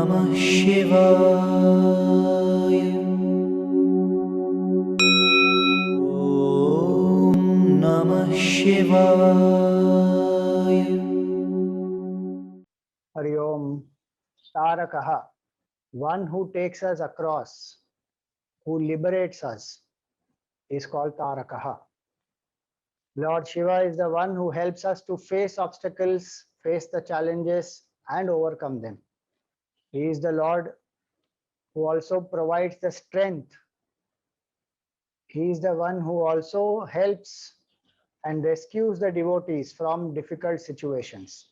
Namah Shivaya. Om Namah Shivaya. Hari Om. Tarakaha, one who takes us across, who liberates us, is called Tarakaha. Lord Shiva is the one who helps us to face obstacles, face the challenges, and overcome them. He is the Lord who also provides the strength. He is the one who also helps and rescues the devotees from difficult situations.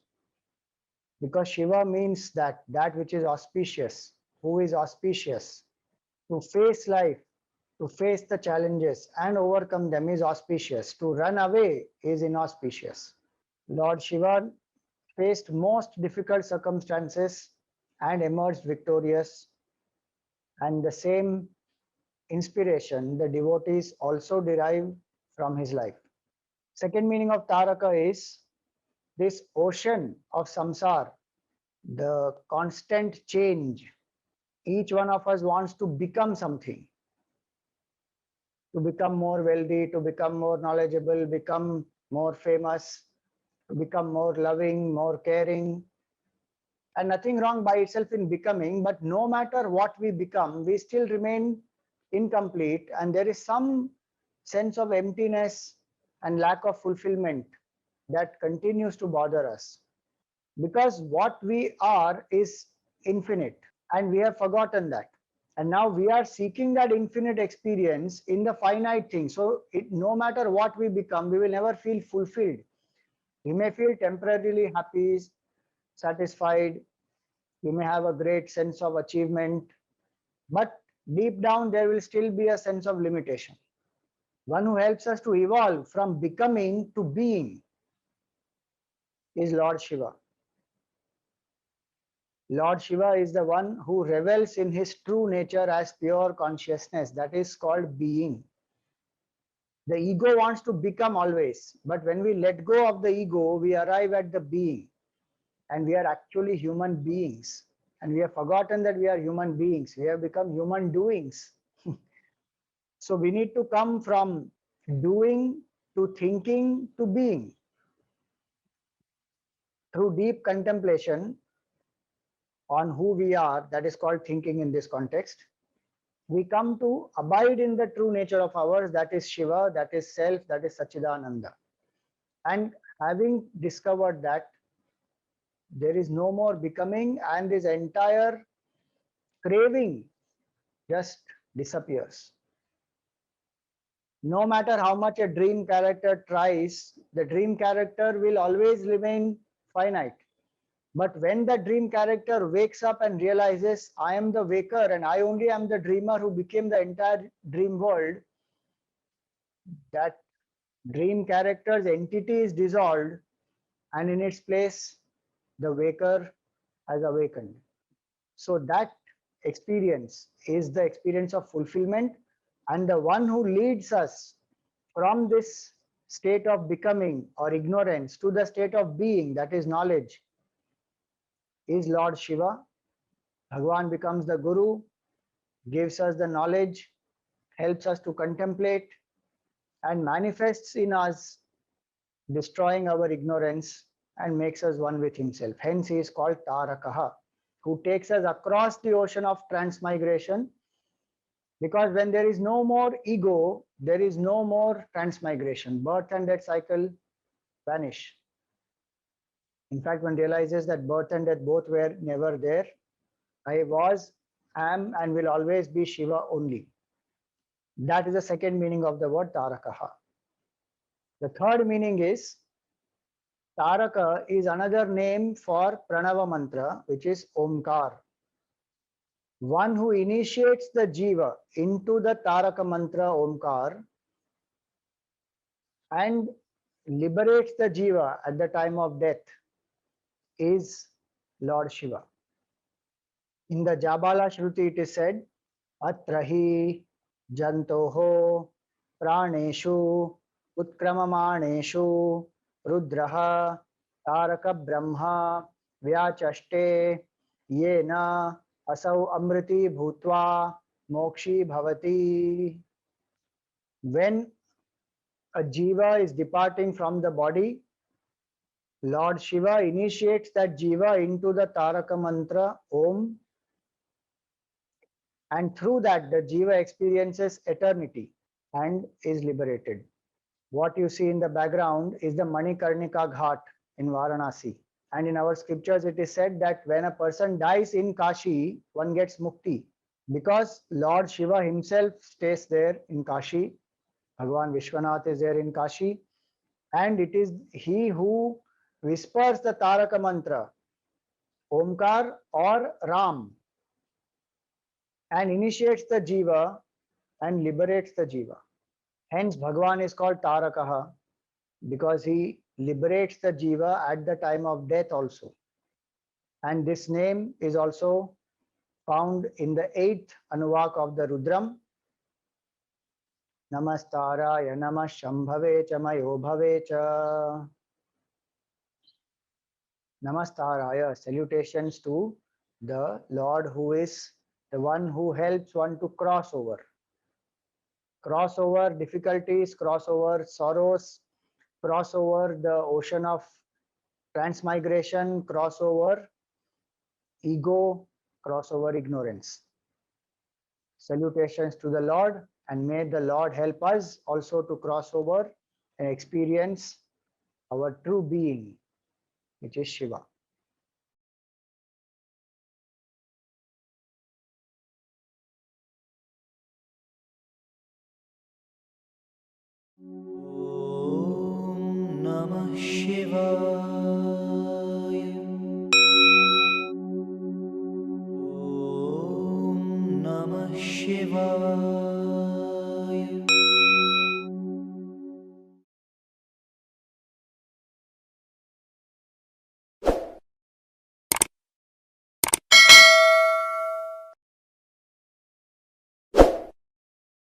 Because Shiva means that which is auspicious, who is auspicious. To face life, to face the challenges and overcome them is auspicious. To run away is inauspicious. Lord Shiva faced most difficult circumstances and emerged victorious, and the same inspiration the devotees also derive from his life. Second meaning of Taraka is this ocean of samsara, the constant change. Each one of us wants to become something, to become more wealthy, to become more knowledgeable, become more famous, to become more loving, more caring. And nothing wrong by itself in becoming, but no matter what we become, we still remain incomplete, and there is some sense of emptiness and lack of fulfillment that continues to bother us. Because what we are is infinite, and we have forgotten that. And now we are seeking that infinite experience in the finite thing. So no matter what we become, we will never feel fulfilled. We may feel temporarily happy, satisfied. We may have a great sense of achievement, but deep down there will still be a sense of limitation. One who helps us to evolve from becoming to being is Lord Shiva. Lord Shiva is the one who revels in his true nature as pure consciousness, that is called being. The ego wants to become always, but when we let go of the ego, we arrive at the being, and we are actually human beings. And we have forgotten that we are human beings. We have become human doings. So we need to come from doing to thinking to being. Through deep contemplation on who we are, that is called thinking in this context, we come to abide in the true nature of ours, that is Shiva, that is self, that is Sachidananda. And having discovered that, there is no more becoming, and this entire craving just disappears. No matter how much a dream character tries, the dream character will always remain finite. But when the dream character wakes up and realizes, I am the waker and I only am the dreamer who became the entire dream world, that dream character's entity is dissolved, and in its place, the waker has awakened. So that experience is the experience of fulfillment, and the one who leads us from this state of becoming or ignorance to the state of being, that is knowledge, is Lord Shiva. Bhagavan becomes the Guru, gives us the knowledge, helps us to contemplate, and manifests in us, destroying our ignorance and makes us one with himself. Hence he is called Tarakaha, who takes us across the ocean of transmigration, because when there is no more ego, there is no more transmigration. Birth and death cycle vanish. In fact, one realizes that birth and death both were never there. I was, am, and will always be Shiva only. That is the second meaning of the word Tarakaha. The third meaning is Taraka is another name for Pranava mantra, which is Omkar. One who initiates the Jiva into the Taraka mantra Omkar and liberates the Jiva at the time of death is Lord Shiva. In the Jabala Shruti it is said, Atrahi jantoho praneshu utkramaneshu rudraha taraka brahma vyachaste yena asau amriti bhutva mokshi bhavati. When a jiva is departing from the body, Lord Shiva initiates that jiva into the Taraka mantra Om, and through that the jiva experiences eternity and is liberated. What you see in the background is the Manikarnika Ghat in Varanasi. And in our scriptures, it is said that when a person dies in Kashi, one gets mukti. Because Lord Shiva himself stays there in Kashi, Bhagavan Vishwanath is there in Kashi, and it is he who whispers the Taraka mantra, Omkar or Ram, and initiates the jiva and liberates the jiva. Hence, Bhagavan is called Tarakaha because he liberates the jiva at the time of death also. And this name is also found in the 8th Anuvak of the Rudram. Namastaraya Namah Shambhave cha Mayo Bhave cha. Namastaraya, salutations to the Lord who is the one who helps one to cross over. Cross over difficulties, cross over sorrows, cross over the ocean of transmigration, cross over ego, cross over ignorance. Salutations to the Lord, and may the Lord help us also to cross over and experience our true being, which is Shiva. Om Namah Shivaya. Om Namah Shivaya.